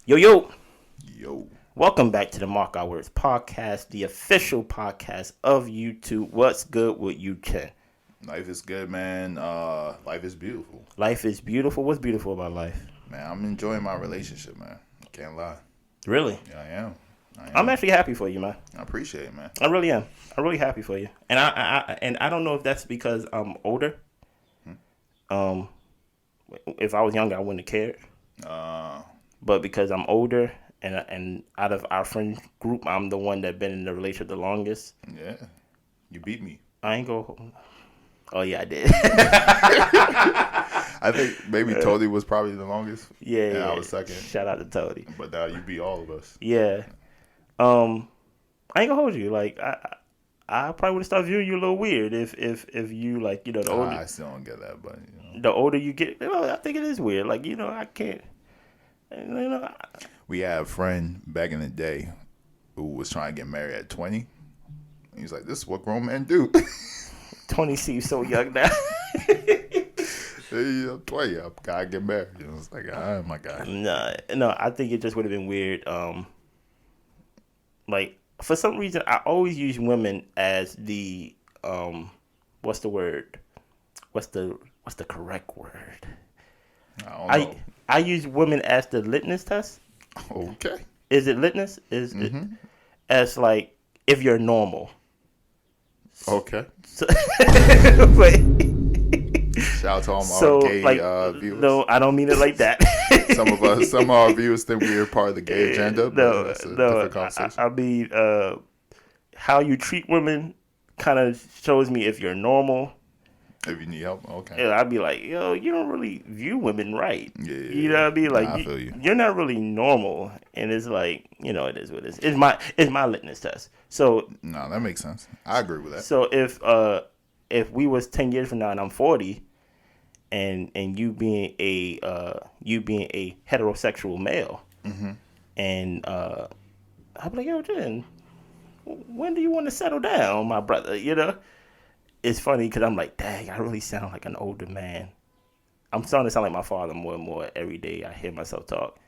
Yo, yo. Yo. Welcome back to the Mark Our Words podcast, the official podcast of YouTube. What's good with you, Chen? Life is good, man. Life is beautiful. Life is beautiful. What's beautiful about life? Man, I'm enjoying my relationship, man. Can't lie. Really? Yeah, I am. I'm actually happy for you, man. I appreciate it, man. I really am. I'm really happy for you. And I don't know if that's because I'm older. If I was younger, I wouldn't have cared. But because I'm older and out of our friend group, I'm the one that been in the relationship the longest. Yeah. You beat me. I ain't go. Oh yeah, I did. I think maybe Tony was probably the longest. Yeah. I was second. Shout out to Tony. But now you beat all of us. Yeah. I ain't gonna hold you. Like I probably would have started viewing you a little weird if you like the older. I still don't get that, but the older you get, I think it is weird. Like I can't. We had a friend back in the day who was trying to get married at 20. He was like, "This is what grown men do." 20 seems so young now. Hey, I'm 20. I gotta get married. It's like, all right, my guy. No. I think it just would have been weird. Like for some reason, I always use women as the what's the word? What's the correct word? I don't know. I use women as the litmus test. Okay. Is it litmus? Is it as like if you're normal? Okay. So, Shout out to all my gay viewers. No, I don't mean it like that. some of our viewers think we're part of the gay agenda, but that's a different conversation. I mean, how you treat women kind of shows me if you're normal. If you need help, okay. Yeah, I'd be like, yo, you don't really view women right. Yeah, you know what I mean? Like, I feel you. You're not really normal, and it's like, it is what it is. It's my litmus test. So no, that makes sense. I agree with that. So if we was 10 years from now and I'm 40, and you being a heterosexual male, and I'd be like, yo, Jen, when do you want to settle down, my brother? It's funny because I'm like, dang, I really sound like an older man. I'm starting to sound like my father more and more every day. I hear myself talk.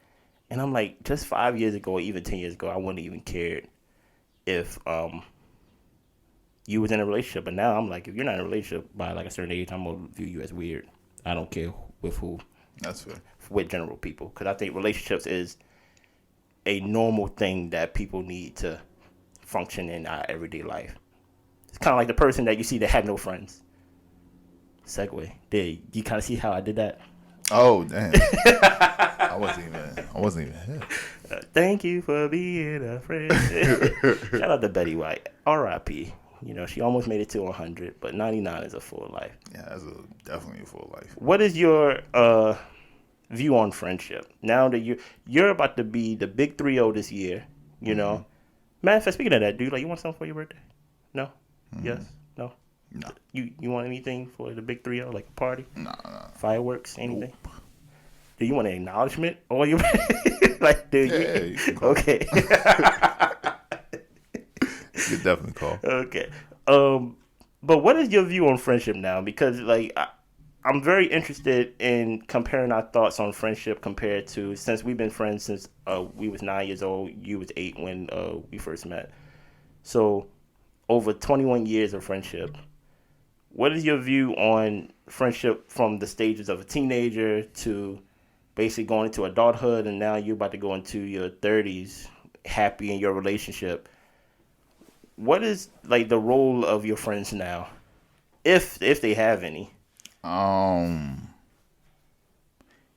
And I'm like, just 5 years ago, or even 10 years ago, I wouldn't even cared if you was in a relationship. But now I'm like, if you're not in a relationship by like a certain age, I'm going to view you as weird. I don't care with who. That's fair. With general people. Because I think relationships is a normal thing that people need to function in our everyday life. It's kind of like the person that you see that have no friends. Segue. Did you kind of see how I did that? Oh, damn. I wasn't even here. Thank you for being a friend. Shout out to Betty White. R.I.P. She almost made it to 100, but 99 is a full life. Yeah, that's definitely a full life. What is your view on friendship? Now that you're about to be the big 3-0 this year, Matter of fact, speaking of that, dude, like, you want something for your birthday? No? Yes? No? No. You want anything for the big 3-0, like a party? No. Fireworks? Anything? Nope. Do you want an acknowledgement? Or you like, dude? Yeah, you can call. Okay. You definitely call. Okay. But what is your view on friendship now? Because like I'm very interested in comparing our thoughts on friendship compared to, since we've been friends since we was 9 years old, you was 8 when we first met. So over 21 years of friendship, what is your view on friendship from the stages of a teenager to basically going into adulthood, and now you're about to go into your 30s, happy in your relationship? What is like the role of your friends now, if they have any? Yeah,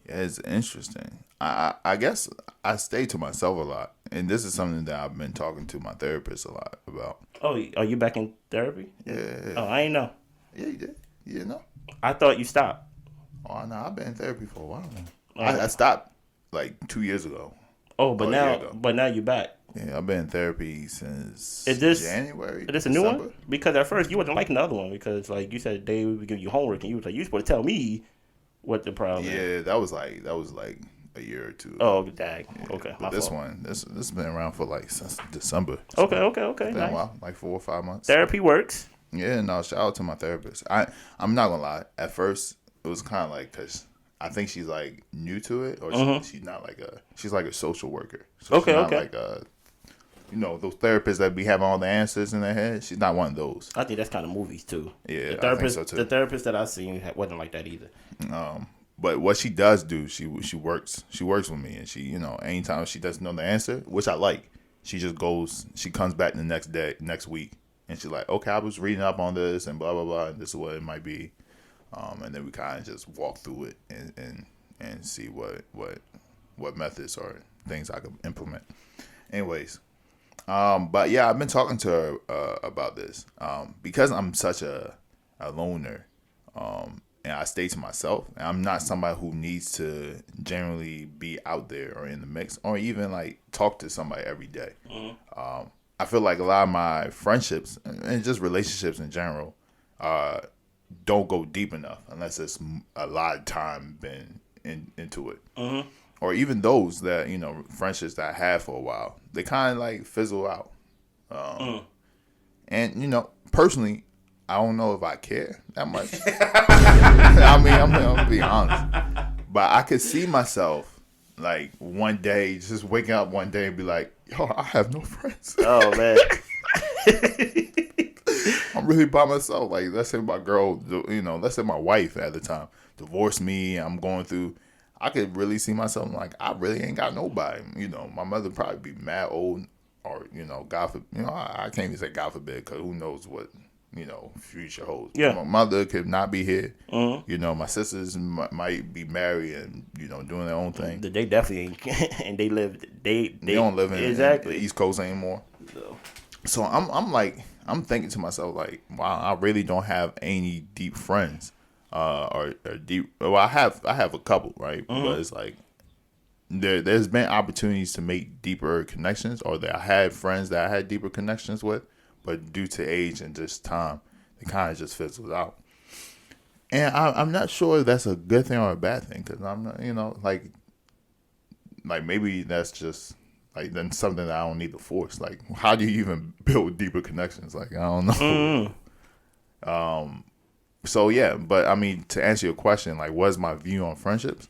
it's interesting. I guess I stay to myself a lot, and this is something that I've been talking to my therapist a lot about. Oh, are you back in therapy? Yeah. Oh, I ain't know. Yeah, you did. You know? I thought you stopped. Oh, no, I've been in therapy for a while now. I stopped like 2 years ago. Oh, but now you're back. Yeah, I've been in therapy since January. Is this a new one? Because at first you wasn't liking the other one because like you said they would give you homework and you was like, you supposed to tell me what the problem is. Yeah, that was like a year or two. Oh, dang. Yeah. Okay, my this fault. one, this has been around for like since December. So okay. It's been nice. a while, like 4 or 5 months. Therapy works. Yeah, no, shout out to my therapist. I'm not gonna lie. At first, it was kind of like, because I think she's like new to it, or she's not like she's like a social worker. So Okay, she's not okay. like those therapists that be having all the answers in their head. She's not one of those. I think that's kind of movies too. Yeah, The I think so too. The therapist that I've seen wasn't like that either. But what she does do, she works with me, and she, anytime she doesn't know the answer, which I like, she just goes, she comes back the next week, and she's like, okay, I was reading up on this and blah blah blah, and this is what it might be, and then we kind of just walk through it and see what methods or things I could implement. Anyways, but yeah, I've been talking to her about this because I'm such a loner. And I stay to myself. And I'm not somebody who needs to generally be out there or in the mix or even like talk to somebody every day. I feel like a lot of my friendships and just relationships in general don't go deep enough unless it's a lot of time been into it. Or even those that, friendships that I had for a while, they kind of like fizzle out. And, personally, I don't know if I care that much. I mean, I'm gonna be honest, but I could see myself like one day just waking up one day and be like, "Yo, I have no friends." Oh man, I'm really by myself. Like, let's say my girl, let's say my wife at the time divorced me. I'm going through. I could really see myself like I really ain't got nobody. My mother probably be mad old, or God forbid. I can't even say God forbid because who knows what. Future holds. Yeah. My mother could not be here. My sisters might be married and doing their own thing. they definitely ain't, and they live. They don't live in exactly the East Coast anymore. So I'm thinking to myself like, wow, I really don't have any deep friends, or deep. Well, I have a couple, right? But it's like there's been opportunities to make deeper connections, or that I had friends that I had deeper connections with. But due to age and just time, it kind of just fizzles out. And I'm not sure if that's a good thing or a bad thing, because I'm not, like maybe that's just like then something that I don't need to force. Like, how do you even build deeper connections? Like, I don't know. So yeah, but I mean, to answer your question, like, what's my view on friendships?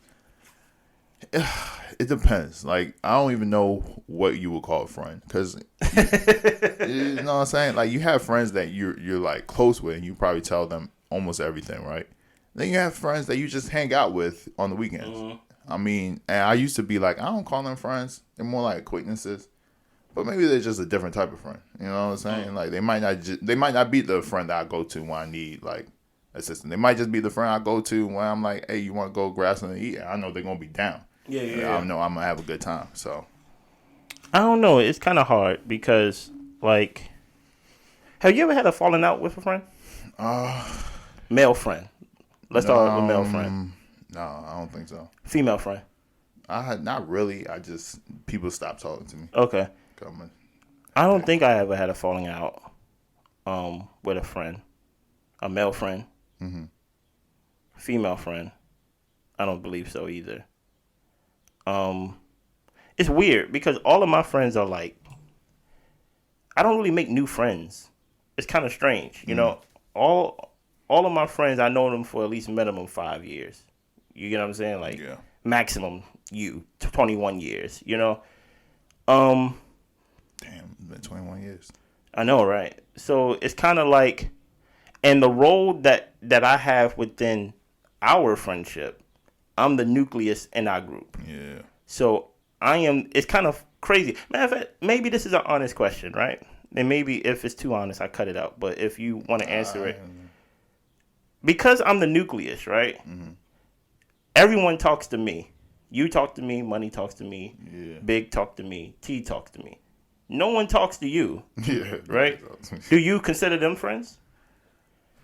It depends. Like, I don't even know what you would call a friend, because you know what I'm saying. Like, you have friends that you're like close with, and you probably tell them almost everything, right? Then you have friends that you just hang out with on the weekends. I mean, and I used to be like, I don't call them friends; they're more like acquaintances. But maybe they're just a different type of friend. You know what I'm saying? Like, they might not be the friend that I go to when I need like assistance. They might just be the friend I go to when I'm like, hey, you want to go grab something to eat? And I know they're gonna be down. Yeah. I know I'm gonna have a good time. So I don't know. It's kind of hard because, like, have you ever had a falling out with a friend? Male friend. Let's start with male friend. No, I don't think so. Female friend. I had not really. I just people stopped talking to me. Okay. I don't think I ever had a falling out with a friend, a male friend. Female friend. I don't believe so either. It's weird because all of my friends are like, I don't really make new friends. It's kind of strange, all of my friends, I know them for at least minimum 5 years. You get what I'm saying? Like, maximum 21 years, Damn, it's been 21 years. I know, right? So it's kind of like, and the role that I have within our friendship, I'm the nucleus in our group. Yeah. So it's kind of crazy. Matter of fact, maybe this is an honest question, right? And maybe if it's too honest, I cut it out. But if you want to answer it, because I'm the nucleus, right? Everyone talks to me. You talk to me. Money talks to me. Yeah. Big talk to me. T talks to me. No one talks to you. Yeah. Right? Do you consider them friends?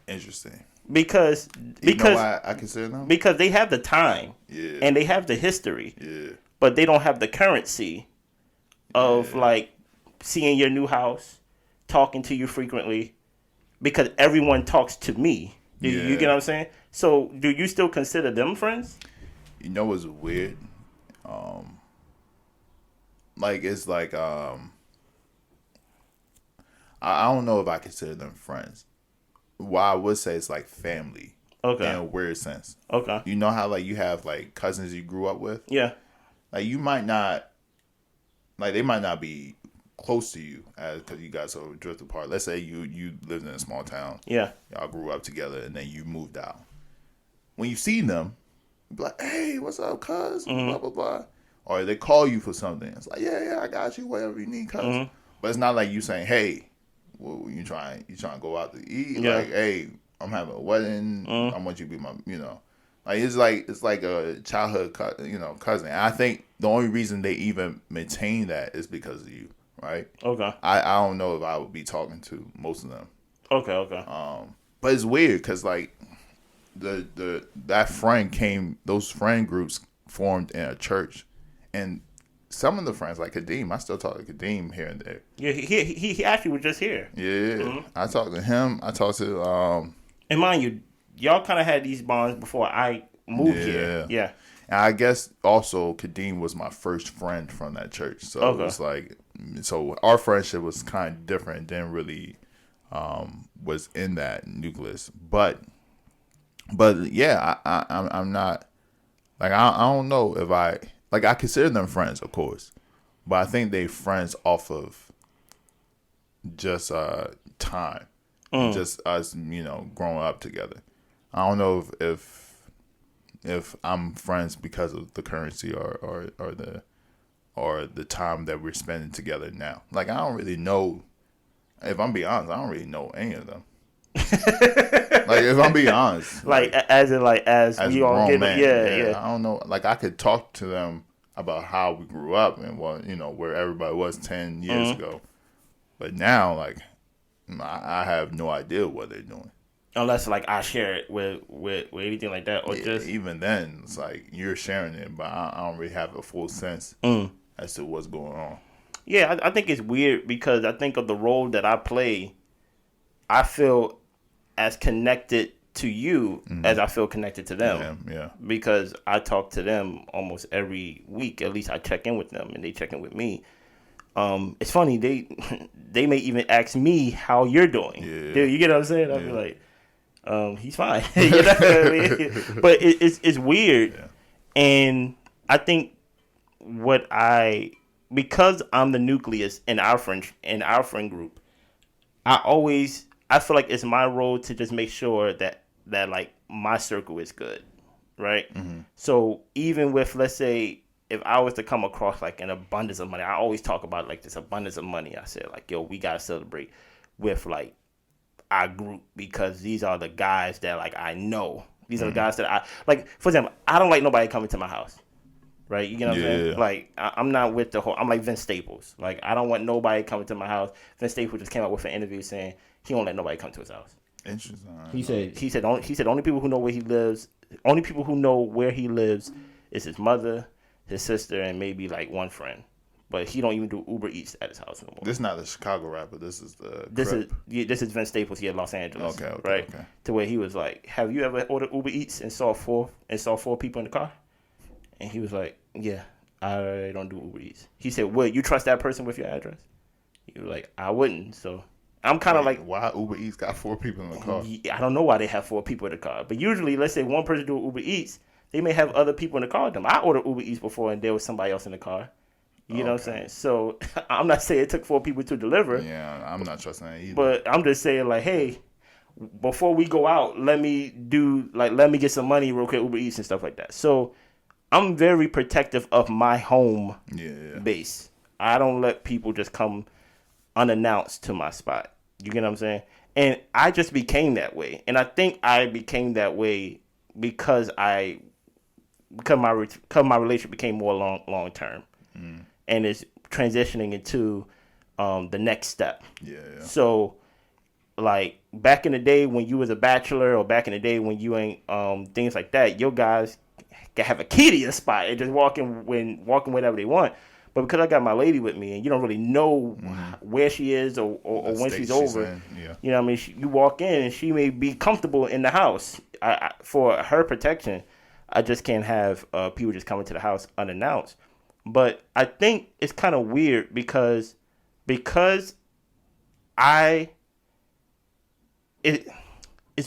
Interesting. Because you know why I consider them? Because they have the time. Yeah. And they have the history. Yeah. But they don't have the currency of like seeing your new house, talking to you frequently, because everyone talks to me. You get what I'm saying? So do you still consider them friends? You know what's weird? It's like I don't know if I consider them friends. Well, I would say it's like family. Okay. in a weird sense. Okay. You know how like you have like cousins you grew up with? Yeah. Like you might not, like they might not be close to you as because you guys so drift apart. Let's say you lived in a small town. Yeah. Y'all grew up together and then you moved out. When you see them, you be like, hey, what's up, cuz? Blah, blah, blah. Or they call you for something. It's like, yeah, I got you, whatever you need, cuz. But it's not like you saying, hey, well, you trying to go out to eat? Yeah. Like, hey, I'm having a wedding. I want you to be my, Like it's like a childhood, cousin. And I think the only reason they even maintain that is because of you, right? Okay. I don't know if I would be talking to most of them. Okay. But it's weird because like that friend came. Those friend groups formed in a church, and some of the friends like Kadeem, I still talk to Kadeem here and there. Yeah, he actually was just here. Yeah, I talked to him. I talked to And mind you, y'all kind of had these bonds before I moved here. Yeah. And I guess also Kadeem was my first friend from that church. So it was like, so our friendship was kind of different. Didn't really was in that nucleus. But yeah, I'm not like I don't know if I consider them friends, of course, but I think they friends off of just time, just us, growing up together. I don't know if I'm friends because of the currency or the time that we're spending together now. Like I don't really know. If I'm being honest, I don't really know any of them. Like if I'm being honest, as we all get man, yeah. I don't know. Like I could talk to them about how we grew up and where everybody was 10 years ago, but now like I have no idea what they're doing. Unless like I share it with anything like that, or just even then it's like you're sharing it, but I don't really have a full sense as to what's going on. Yeah, I think it's weird because I think of the role that I play. I feel as connected to you as I feel connected to them. Yeah. Because I talk to them almost every week. At least I check in with them, and they check in with me. It's funny they may even ask me how you're doing. Yeah. Dude, you get what I'm saying? I'll be like, he's fine. You know what I mean? But it's weird, and I think because I'm the nucleus in our friend group, I feel like it's my role to just make sure that like my circle is good, right? So even with, let's say, if I was to come across like an abundance of money, I always talk about like this abundance of money. I said like, yo, we gotta celebrate with like our group because these are the guys that like I know. These are the guys that I like. For example, I don't like nobody coming to my house. Right, you get what I'm saying? Like, I'm not with the whole. I'm like Vince Staples. Like, I don't want nobody coming to my house. Vince Staples just came out with an interview saying he won't let nobody come to his house. Interesting. He said only people who know where he lives. Only people who know where he lives is his mother, his sister, and maybe like one friend. But he don't even do Uber Eats at his house no more. This is not the Chicago rapper. This is the. This is Vince Staples here in Los Angeles. Okay. Right. Okay. To where he was like, "Have you ever ordered Uber Eats and saw four people in the car?" And he was like, "Yeah. I don't do Uber Eats." He said, "Would you trust that person with your address?" He was like, "I wouldn't." So I'm kind of like, why Uber Eats got 4 people in the car? I don't know why they have 4 people in the car. But usually, let's say one person do Uber Eats, they may have other people in the car with them. I ordered Uber Eats before, and there was somebody else in the car. You know what I'm saying? So I'm not saying it took 4 people to deliver. Yeah, I'm not trusting that either. But I'm just saying, like, hey, before we go out, let me get some money real quick, Uber Eats and stuff like that. So I'm very protective of my home base. I don't let people just come unannounced to my spot. You get what I'm saying? And I just became that way. And I think I became that way because my relationship became more long term. And it's transitioning into the next step. Yeah. So like back in the day when you was a bachelor, or back in the day when you ain't things like that, your guys can have a key to your spot and just walking whenever they want. But because I got my lady with me, and you don't really know where she is or when she's over, you know what I mean? You walk in and she may be comfortable in the house. For her protection, I just can't have people just coming to the house unannounced. But I think it's kind of weird because it's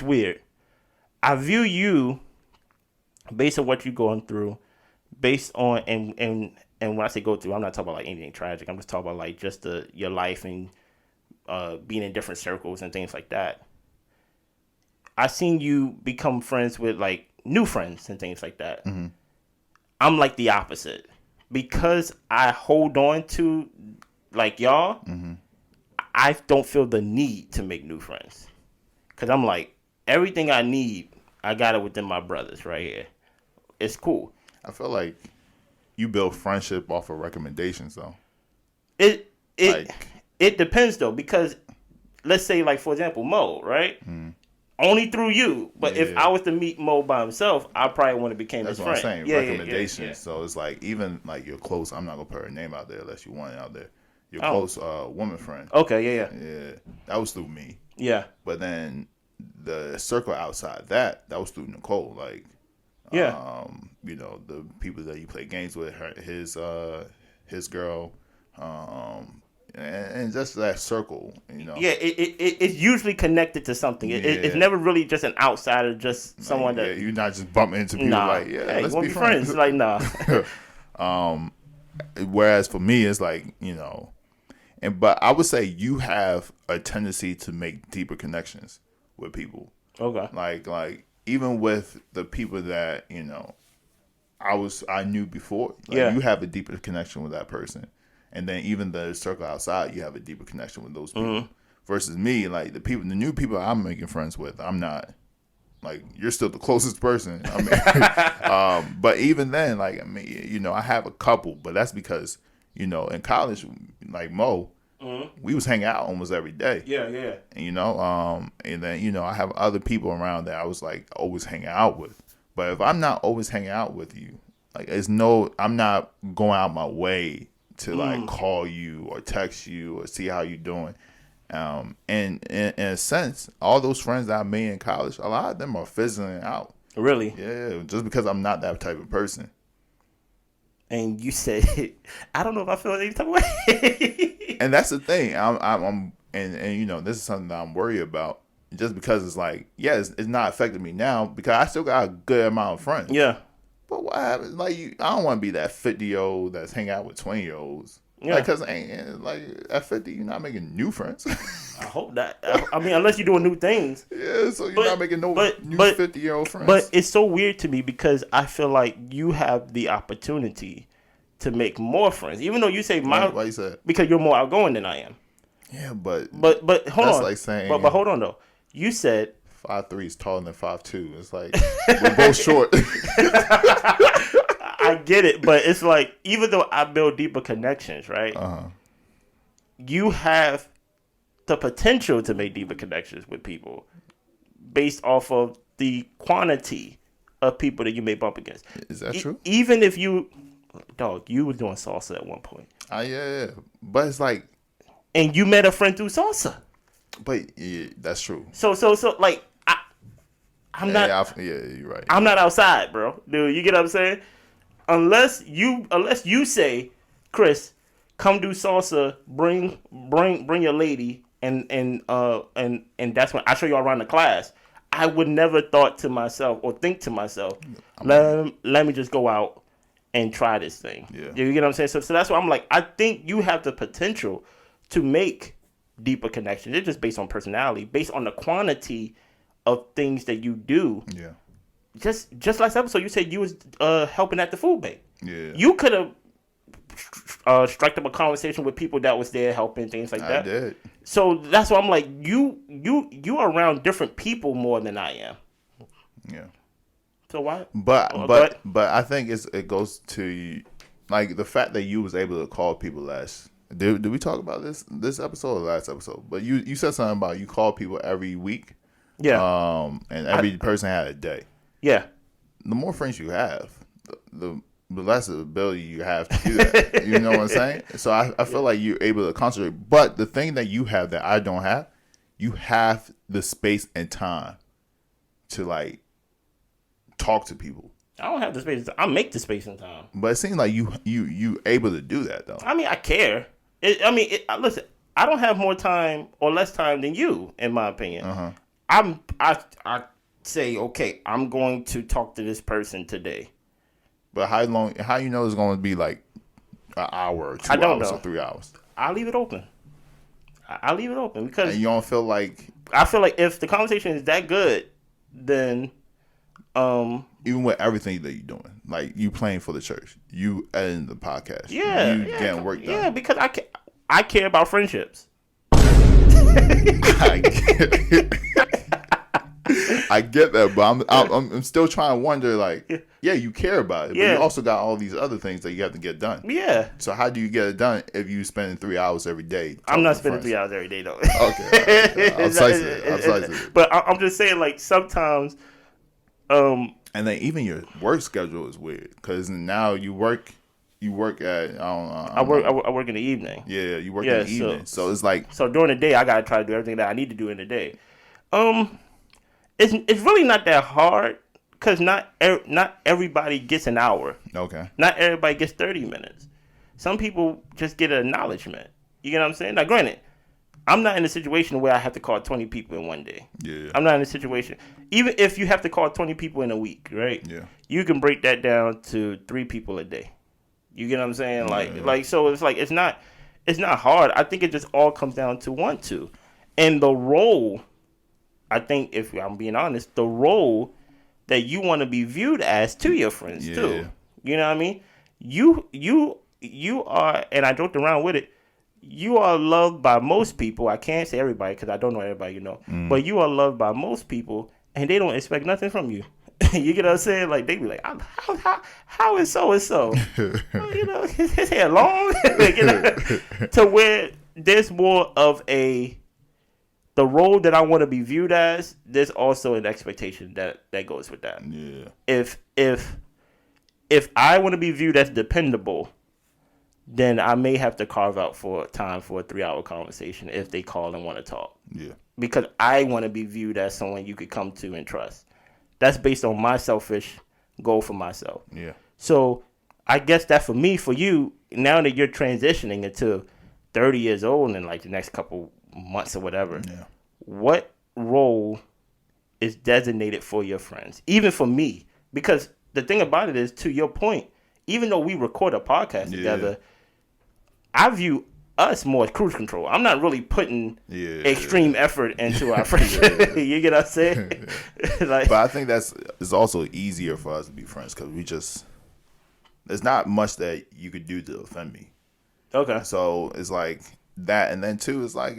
weird. I view you based on what you're going through, based on and when I say go through, I'm not talking about like anything tragic. I'm just talking about like just your life and being in different circles and things like that. I seen you become friends with like new friends and things like that. Mm-hmm. I'm like the opposite because I hold on to like y'all. Mm-hmm. I don't feel the need to make new friends because I'm like everything I need, I got it within my brothers right here. It's cool. I feel like you build friendship off of recommendations, though. It Like, it depends though because let's say like for example Mo, right? Mm-hmm. Only through you. But if Yeah. I was to meet Mo by himself, I probably wouldn't have became That's his what friend. I'm saying. Yeah, Recommendations. yeah. So it's like even like your close. I'm not gonna put her name out there unless you want it out there. Your Oh. close woman friend. Okay, yeah. Yeah, that was through me. Yeah. But then the circle outside that was through Nicole. Like, Yeah. you know, the people that you play games with, his girl, and just that circle. You know. Yeah, it's usually connected to something. It's Yeah. never really just an outsider, just someone Like, that. yeah, you're not just bumping into people Nah. like, yeah, Hey, let's wanna be friends. Like, nah. Whereas for me, it's like, you know, but I would say you have a tendency to make deeper connections with people. Okay. Like even with the people that, you know, I knew before. Like, Yeah. you have a deeper connection with that person. And then even the circle outside, you have a deeper connection with those people. Mm-hmm. Versus me, like the new people I'm making friends with, I'm not. Like, you're still the closest person. I mean, but even then, like, I mean, you know, I have a couple, but that's because, you know, in college, like Mo, we was hanging out almost every day. Yeah, yeah. And, you know, and then, you know, I have other people around that I was like always hanging out with. But if I'm not always hanging out with you, like, I'm not going out my way to like call you or text you or see how you're doing. And in a sense, all those friends that I made in college, a lot of them are fizzling out. Really? Yeah, just because I'm not that type of person. And you said, I don't know if I feel any type of way. And that's the thing. I'm and you know, this is something that I'm worried about. Just because it's like, yeah, it's not affecting me now because I still got a good amount of friends. Yeah. But what happens? Like, I don't want to be that 50-year-old that's hanging out with 20-year-olds. Yeah. Because like at 50, you're not making new friends. I hope not. I mean, unless you're doing new things. Yeah, so you're not making new 50-year-old friends. But it's so weird to me because I feel like you have the opportunity to make more friends, even though you say why you say that? because you're more outgoing than I am. Yeah, but hold that's on. like saying, but hold on though. You said 5'3" is taller than 5'2". It's like we're both short. I get it, but it's like even though I build deeper connections, right? You have the potential to make deeper connections with people based off of the quantity of people that you may bump against. Is that true? Even if you, you were doing salsa at one point. Yeah. But it's like, and you met a friend through salsa. But yeah, that's true. So like I'm not. Yeah, you're right. I'm not outside, bro. Dude, you get what I'm saying? Unless you say, Chris, come do salsa, bring your lady, and that's when I show you around the class. I would never thought to myself or think to myself, let me just go out and try this thing. Yeah. You get what I'm saying? So that's why I'm like, I think you have the potential to make deeper connections. It's just based on personality, based on the quantity of things that you do. Yeah. Just last episode, you said you was helping at the food bank. Yeah. You could have struck up a conversation with people that was there helping, things like that. I did. So that's why I'm like, you are around different people more than I am. Yeah. So why? But I think it goes to like the fact that you was able to call people less. Did we talk about this episode or last episode? But you said something about you call people every week. Yeah. And every person had a day. Yeah. The more friends you have, the less ability you have to do that. You know what I'm saying? So I feel like you're able to concentrate. But the thing that you have that I don't have, you have the space and time to like talk to people. I don't have the space. I make the space and time. But it seems like you able to do that though. I mean, I care. Listen, I don't have more time or less time than you, in my opinion. Uh-huh. I say, okay, I'm going to talk to this person today. But how long? How you know it's going to be like an hour or 2 I don't hours know. or 3 hours? I'll leave it open. I'll leave it open because And you don't feel like I feel like if the conversation is that good, then even with everything that you're doing, like you playing for the church, you editing the podcast, you yeah, getting work done. yeah, because I care about friendships. I get that, but I'm still trying to wonder, like, yeah, you care about it, but Yeah. you also got all these other things that you have to get done. Yeah, So how do you get it done if you spending 3 hours every day? I'm not talking to spending friends? 3 hours every day though. Okay, I'm slicing it. But I'm just saying, like sometimes, And then even your work schedule is weird because now you work at I work in the evening. Yeah, you work Yeah, in the evening, so it's like So during the day, I gotta try to do everything that I need to do in the day. It's really not that hard because not everybody gets an hour. okay, Not everybody gets 30 minutes. Some people just get an acknowledgement. You get what I'm saying? Now, granted, I'm not in a situation where I have to call 20 people in one day. yeah, I'm not in a situation. Even if you have to call 20 people in a week, right? yeah, You can break that down to 3 people a day. You get what I'm saying? Like so it's like it's not hard. I think it just all comes down to 1, 2. And the role, I think if I'm being honest, the role that you want to be viewed as to your friends Yeah. too. You know what I mean? You are, and I joked around with it. You are loved by most people. I can't say everybody because I don't know everybody, you know. But you are loved by most people, and they don't expect nothing from you. You get what I'm saying? Like they be like, how is so and so? You know, his hair long. You know? To where there's more of the role that I want to be viewed as. There's also an expectation that goes with that. yeah, If I want to be viewed as dependable, then I may have to carve out for time for a 3-hour conversation if they call and want to talk. yeah, Because I want to be viewed as someone you could come to and trust. That's based on my selfish goal for myself. yeah. So I guess that for me, for you, now that you're transitioning into 30 years old in like the next couple months or whatever, Yeah. what role is designated for your friends? Even for me, because the thing about it is, to your point, even though we record a podcast together, I view us more as cruise control. I'm not really putting extreme effort into our friendship. You get what I'm saying? Like, But I think it's also easier for us to be friends because there's not much that you could do to offend me. okay. So it's like that, and then too, it's like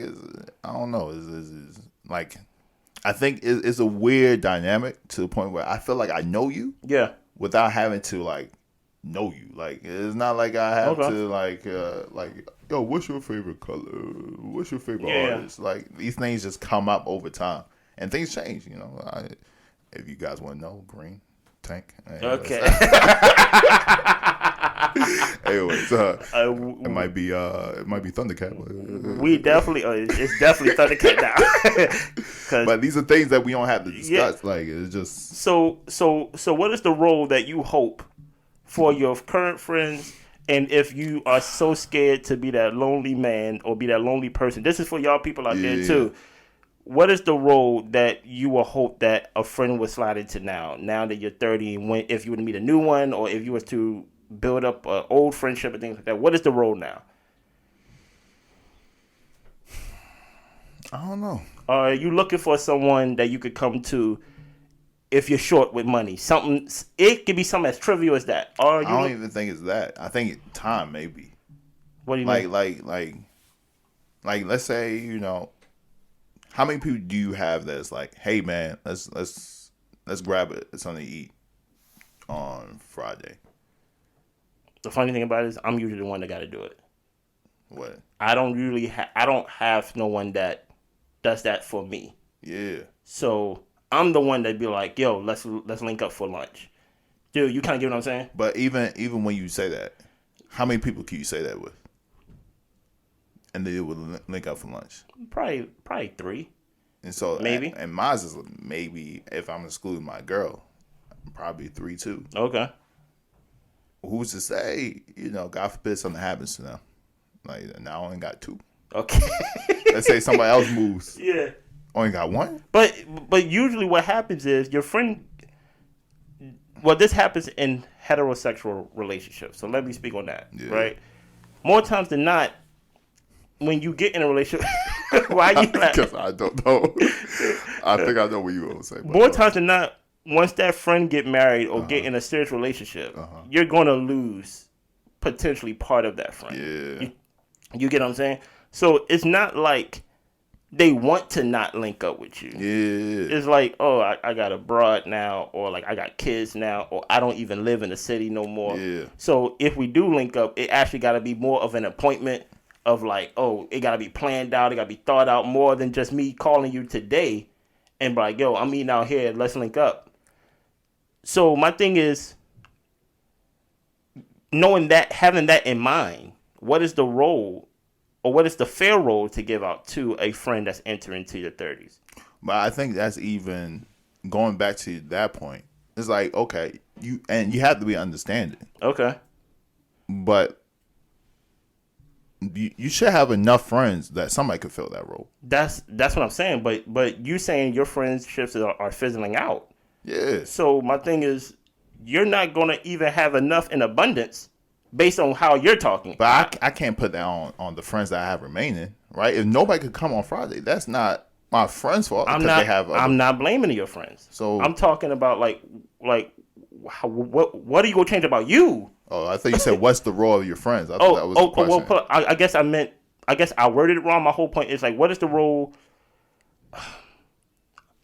I don't know. It's like I think it's a weird dynamic to the point where I feel like I know you, Yeah. without having to like know you. Like it's not like I have Okay. to like yo, what's your favorite color? What's your favorite artist? Like these things just come up over time, and things change. You know, if you guys want to know, green tank. Okay. Anyways, it might be Thundercat. We definitely, it's definitely Thundercat now. But these are things that we don't have to discuss. Like it's just So what is the role that you hope for your current friends? And if you are so scared to be that lonely man or be that lonely person, this is for y'all people out there too. What is the role that you will hope that a friend would slide into now that you're 30, and if you were to meet a new one, or if you was to build up an old friendship and things like that, what is the role now? I don't know. Are you looking for someone that you could come to if you're short with money? Something, it could be something as trivial as that. Or I don't even think it's that. I think it's time maybe. What do you mean? Like let's say, you know, how many people do you have that's like, hey man, let's grab something to eat on Friday? The funny thing about it is I'm usually the one that got to do it. What? I don't have no one that does that for me. Yeah. So I'm the one that be like, yo, let's link up for lunch. Dude, you kind of get what I'm saying? But even when you say that, how many people can you say that with? And they would link up for lunch. Probably 3. And so maybe. And mine is maybe, if I'm excluding my girl, probably 3 too. Okay. Who's to say, you know, God forbid something happens to them. Like now I only got 2. Okay. Let's say somebody else moves. Yeah. Only got one? But usually what happens is your friend. Well, this happens in heterosexual relationships. So let me speak on that. Yeah. Right. More times than not, when you get in a relationship, why you? Because I don't know. I think I know what you will say. More times than not, once that friend get married or get in a serious relationship, you're gonna lose potentially part of that friend. Yeah. You get what I'm saying? So it's not like they want to not link up with you. Yeah. It's like, oh, I got a broad now, or like I got kids now, or I don't even live in the city no more. Yeah. So if we do link up, it actually got to be more of an appointment of like, oh, it got to be planned out. It got to be thought out more than just me calling you today and be like, yo, I'm eating out here. Let's link up. So my thing is, knowing that, having that in mind, what is the role or what is the fair role to give out to a friend that's entering into your 30s? But I think that's even going back to that point. It's like, okay, you have to be understanding. Okay. But you should have enough friends that somebody could fill that role. That's what I'm saying. But you saying your friendships are fizzling out. Yeah. So my thing is, you're not gonna even have enough in abundance based on how you're talking. But I can't put that on the friends that I have remaining, right? If nobody could come on Friday, that's not my friend's fault. I'm not blaming your friends. So I'm talking about like what are you gonna change about you? Oh, I thought you said what's the role of your friends. I thought that was the question. Well, I guess I worded it wrong. My whole point is like, what is the role?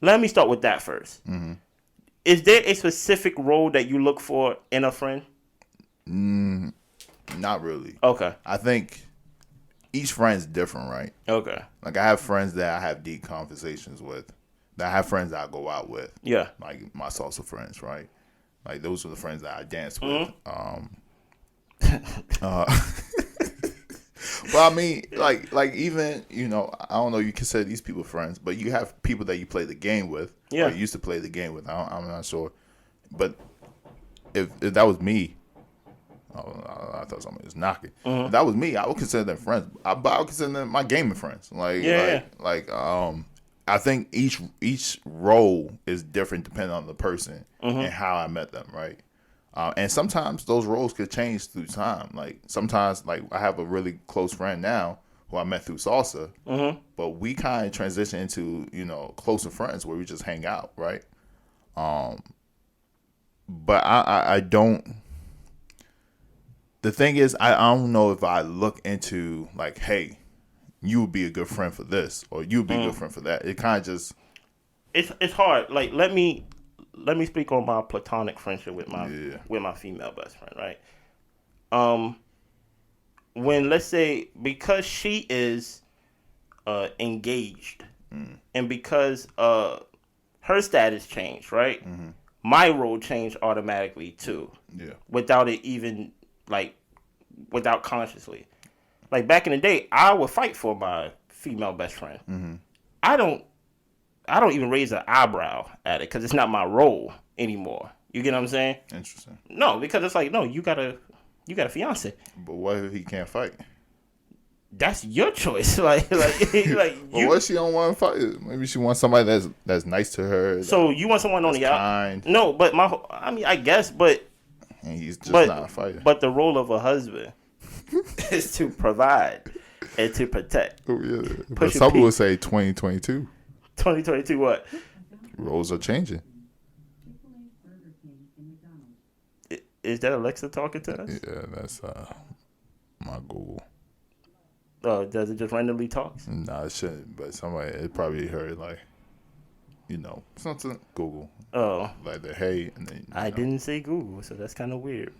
Let me start with that first. Mm-hmm. Is there a specific role that you look for in a friend? Not really. Okay. I think each friend's different, right? Okay. Like I have friends that I have deep conversations with. I have friends that I go out with. Yeah. Like my salsa friends, right? Like those are the friends that I dance with. But I mean, like even, I don't know, you consider these people friends, but you have people that you play the game with. Yeah. Or you used to play the game with. I'm not sure. But if that was me, I thought somebody was knocking. If that was me, I would consider them friends. But I would consider them my gaming friends. I think each role is different depending on the person and how I met them, right? And sometimes those roles could change through time. Like sometimes, like I have a really close friend now who I met through salsa, but we kind of transition into closer friends where we just hang out, right? But I don't. The thing is, I don't know if I look into like, hey, you would be a good friend for this, or you would be a good friend for that. It kind of just it's hard. Like let me speak on my platonic friendship with my female best friend, right? When let's say because she is engaged and because her status changed, right? My role changed automatically too. Yeah. Without it even without consciously. Like back in the day, I would fight for my female best friend. I don't even raise an eyebrow at it because it's not my role anymore. You get what I'm saying? Interesting. No, because it's like, no, you got a fiance. But what if he can't fight? That's your choice. Like But what if she don't want to fight? Maybe she wants somebody that's nice to her. So you want someone on the outside? No, but I guess, but and he's just not a fighter. But the role of a husband is to provide and to protect. Oh yeah. But some people say 2022. 2022 what? Roles are changing. Is that Alexa talking to us? Yeah, that's my Google. Oh, does it just randomly talk? Nah, it shouldn't. But it probably heard something Google. Oh, like the hey, and then I didn't say Google, so that's kind of weird.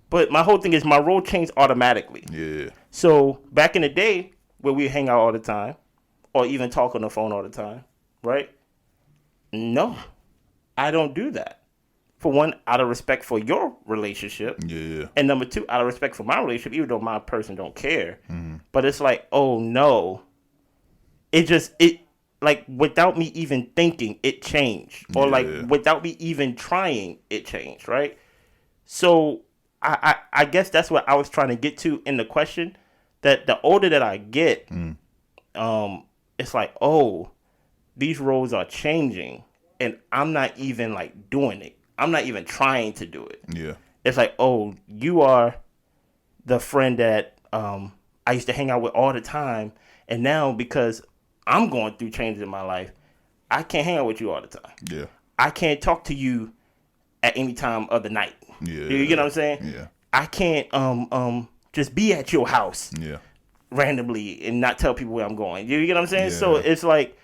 But my whole thing is my role changed automatically. Yeah. So back in the day where we hang out all the time, or even talk on the phone all the time, right? No, I don't do that. For one, out of respect for your relationship. Yeah. And number two, out of respect for my relationship, even though my person don't care. But it's like, oh no. It like without me even thinking, it changed. Or like without me even trying, it changed, right? So I guess that's what I was trying to get to in the question. That the older that I get, it's like, oh, these roles are changing, and I'm not even like doing it. I'm not even trying to do it. Yeah. It's like, oh, you are the friend that I used to hang out with all the time, and now because I'm going through changes in my life, I can't hang out with you all the time. Yeah. I can't talk to you at any time of the night. Yeah. You get what I'm saying? Yeah. I can't just be at your house Yeah. randomly and not tell people where I'm going. You get what I'm saying? Yeah. So it's like,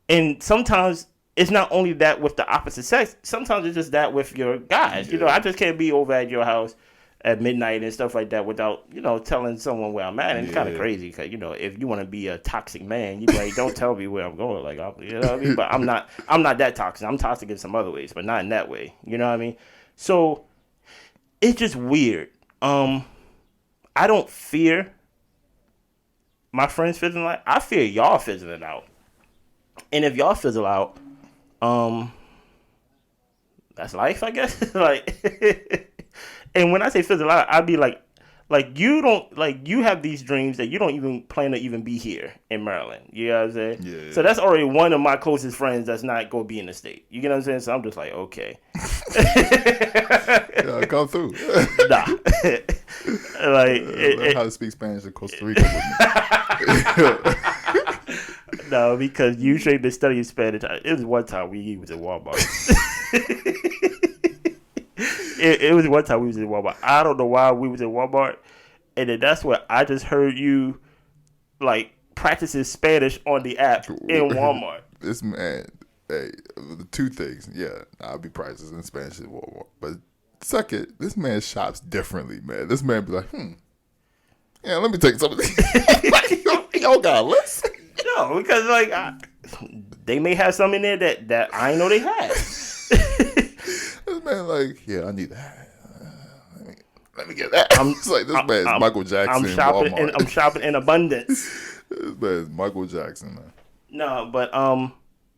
and sometimes it's not only that with the opposite sex. Sometimes it's just that with your guys. You know, I just can't be over at your house at midnight and stuff like that without, telling someone where I'm at. And it's kind of crazy because, if you want to be a toxic man, you like, don't tell me where I'm going. Like, you know what I mean? But I'm not that toxic. I'm toxic in some other ways, but not in that way. You know what I mean? So it's just weird. I don't fear my friends fizzling out. I fear y'all fizzling out. And if y'all fizzle out, that's life, I guess. Like, and when I say fizzle out, I'd be like you don't, like, you have these dreams that you don't even plan to even be here in Maryland. You know what I'm saying? Yeah. So that's already one of my closest friends that's not going to be in the state. You get what I'm saying? So I'm just like, okay. Yeah, come through. Nah. Like, learn how to speak Spanish in Costa Rica with me. No, because you should have been studying Spanish. It was one time we was in Walmart. It was one time we was in Walmart. I don't know why we was in Walmart, and then that's where I just heard you like practicing Spanish on the app in Walmart. This man, hey, the two things. Yeah, I'll be practicing Spanish at Walmart, but second, this man shops differently, man. This man be like, yeah, let me take some of these. Y'all got a list? No, because like they may have some in there that I didn't know they had. This man like, yeah, I need that. Let me get that. It's like, this man is Michael Jackson. I'm shopping in abundance. This man is Michael Jackson, man. No, but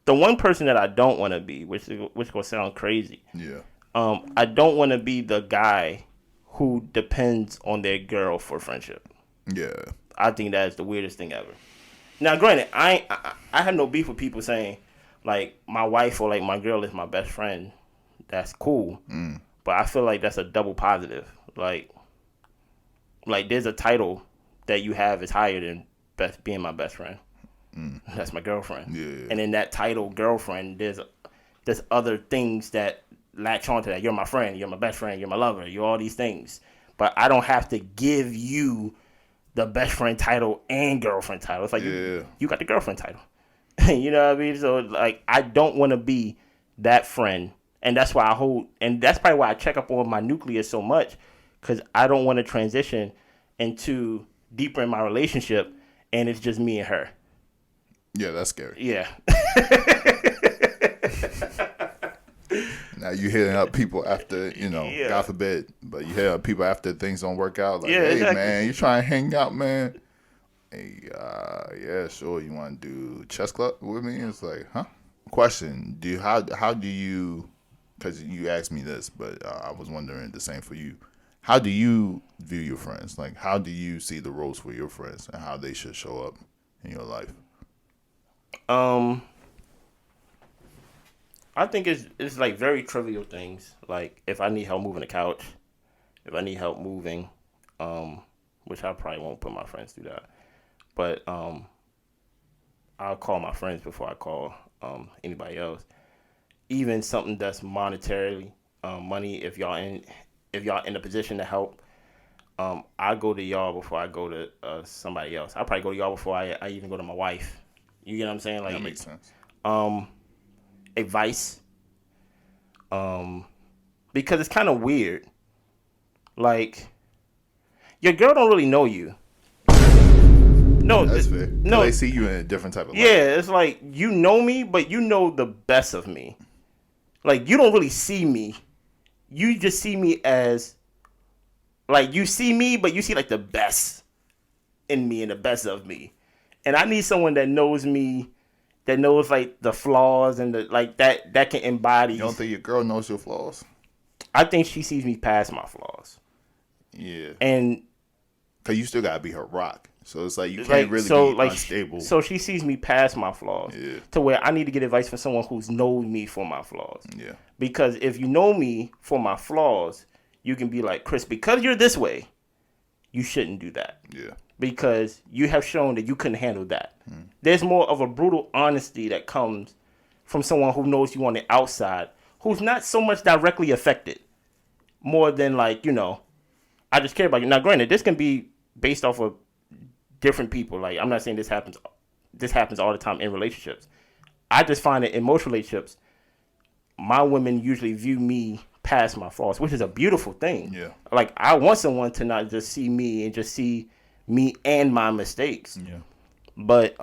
the one person that I don't want to be, which gonna sound crazy. Yeah. I don't want to be the guy who depends on their girl for friendship. Yeah. I think that is the weirdest thing ever. Now, granted, I have no beef with people saying like my wife or like my girl is my best friend. That's cool. But I feel like that's a double positive. Like there's a title that you have is higher than being my best friend. That's my girlfriend. Yeah. And in that title, girlfriend, there's other things that latch onto that. You're my friend. You're my best friend. You're my lover. You're all these things. But I don't have to give you the best friend title and girlfriend title. It's like you got the girlfriend title. You know what I mean? So like I don't want to be that friend. And that's why that's probably why I check up on my nucleus so much, because I don't want to transition into deeper in my relationship, and it's just me and her. Yeah, that's scary. Yeah. Now you hitting up people after, God forbid, but you hit up people after things don't work out. Like, hey, exactly. Man, you trying to hang out, man? Hey, yeah, sure. You want to do chess club with me? It's like, huh? Question: how do you? Because you asked me this, but I was wondering the same for you. How do you view your friends? Like, how do you see the roles for your friends and how they should show up in your life? I think it's like very trivial things. Like if I need help moving the couch, if I need help moving, which I probably won't put my friends through that, but I'll call my friends before I call anybody else. Even something that's monetarily money, if y'all in a position to help, I go to y'all before I go to somebody else. I'll probably go to y'all before I even go to my wife. You get what I'm saying? Like that makes sense. Advice, because it's kind of weird. Like your girl don't really know you. No, that's fair. No, they see you in a different type of life. Yeah, it's like you know me, but you know the best of me. Like you don't really see me. You just see me as like you see me, but you see like the best in me and the best of me. And I need someone that knows me, that knows like the flaws and the like that can embody. You don't think your girl knows your flaws? I think she sees me past my flaws. Yeah. And cause you still gotta be her rock. So it's like you can't really be unstable. So she sees me past my flaws to where I need to get advice from someone who's known me for my flaws. Yeah. Because if you know me for my flaws, you can be like, Chris, because you're this way, you shouldn't do that. Yeah. Because you have shown that you couldn't handle that. There's more of a brutal honesty that comes from someone who knows you on the outside, who's not so much directly affected, more than like, I just care about you. Now, granted, this can be based off of different people. Like, I'm not saying this happens all the time in relationships. I just find that in most relationships, my women usually view me past my flaws, which is a beautiful thing. Yeah. Like, I want someone to not just see me and just see me and my mistakes. Yeah. But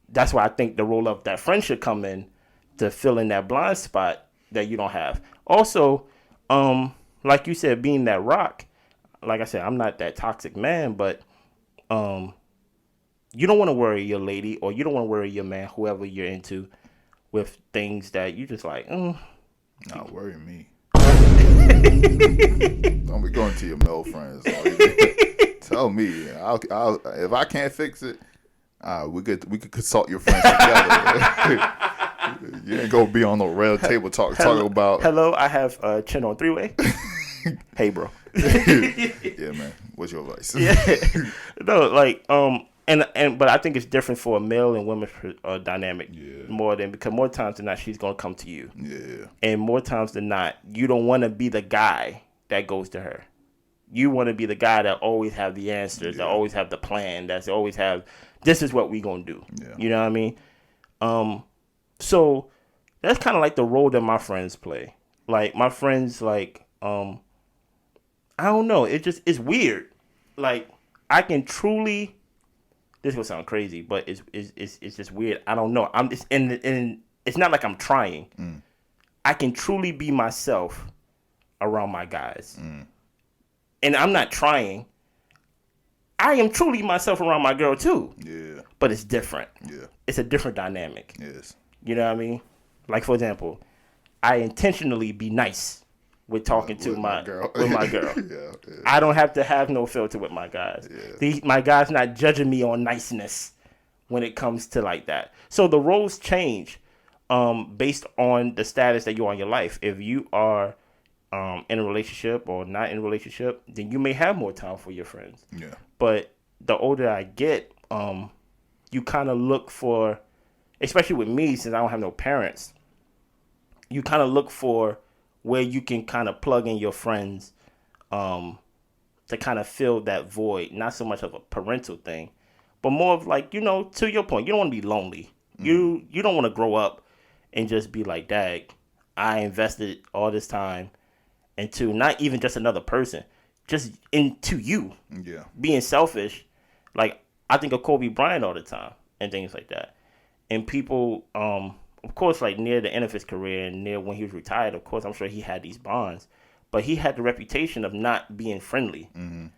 that's why I think the role of that friend should come in to fill in that blind spot that you don't have. Also, like you said, being that rock, like I said, I'm not that toxic man, but you don't want to worry your lady or you don't want to worry your man, whoever you're into, with things that you just like, Not worry me. Don't be going to your male friends. Tell me. I'll, if I can't fix it, we could consult your friends together. You ain't gonna be on the red table talking about. Hello, I have a chin on 3-way. Hey, bro. Yeah, man. What's your advice? Yeah. No, like but I think it's different for a male and women's dynamic more than, because more times than not she's gonna come to you. Yeah. And more times than not, you don't want to be the guy that goes to her. You want to be the guy that always have the answers, that always have the plan, that's always have, this is what we gonna do. Yeah. You know what I mean? So that's kind of like the role that my friends play. Like my friends, like I don't know. It's weird. Like I can truly. This will sound crazy, but it's just weird. I don't know. I'm just and it's not like I'm trying. I can truly be myself around my guys, and I'm not trying. I am truly myself around my girl too. Yeah, but it's different. Yeah, it's a different dynamic. Yes, you know what I mean. Like for example, I intentionally be nice with talking to my girl. With my girl. Yeah. I don't have to have no filter with my guys. Yeah. My guys not judging me on niceness when it comes to like that. So the roles change based on the status that you're in your life. If you are in a relationship or not in a relationship, then you may have more time for your friends. Yeah. But the older I get, you kind of look for, especially with me, since I don't have no parents, you kind of look for where you can kind of plug in your friends to kind of fill that void. Not so much of a parental thing, but more of like, to your point, you don't want to be lonely. You don't want to grow up and just be like, dag, I invested all this time into not even just another person, just into you. Yeah. Being selfish. Like, I think of Kobe Bryant all the time and things like that. And people, of course, like near the end of his career and near when he was retired, of course, I'm sure he had these bonds. But he had the reputation of not being friendly and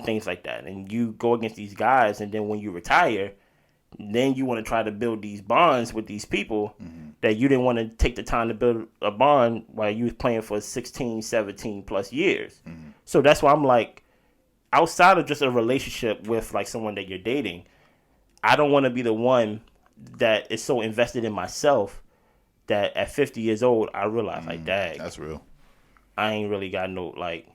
things like that. And you go against these guys, and then when you retire, then you want to try to build these bonds with these people that you didn't want to take the time to build a bond while you was playing for 16, 17 plus years. So that's why I'm like, outside of just a relationship with like someone that you're dating, I don't want to be the one that is so invested in myself that at 50 years old, I realize like, dang. That's real. I ain't really got no, like,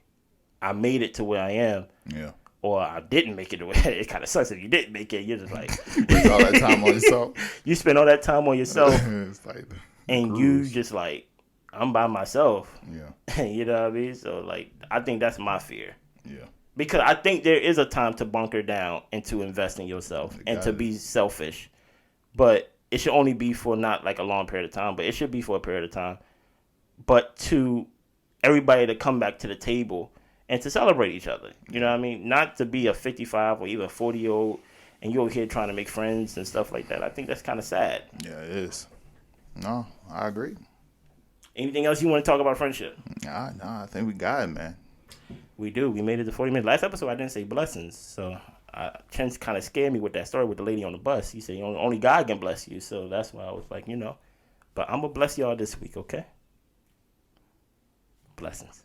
I made it to where I am. Yeah. Or I didn't make it to where it kind of sucks if you didn't make it. You're just like. Waste all that time on yourself. You spend all that time on yourself. It's like and you just like, I'm by myself. Yeah. You know what I mean? So, like, I think that's my fear. Yeah. Because I think there is a time to bunker down and to invest in yourself and to be selfish. But it should only be for not like a long period of time, but it should be for a period of time. But to everybody to come back to the table and to celebrate each other. You know what I mean? Not to be a 55 or even a 40-year-old and you're over here trying to make friends and stuff like that. I think that's kind of sad. Yeah, it is. No, I agree. Anything else you want to talk about friendship? Nah, I think we got it, man. We do. We made it to 40 minutes. Last episode, I didn't say blessings. So, Chen's kind of scared me with that story with the lady on the bus. He said, only God can bless you. So, that's why I was like, But I'm going to bless y'all this week, okay? Blessings.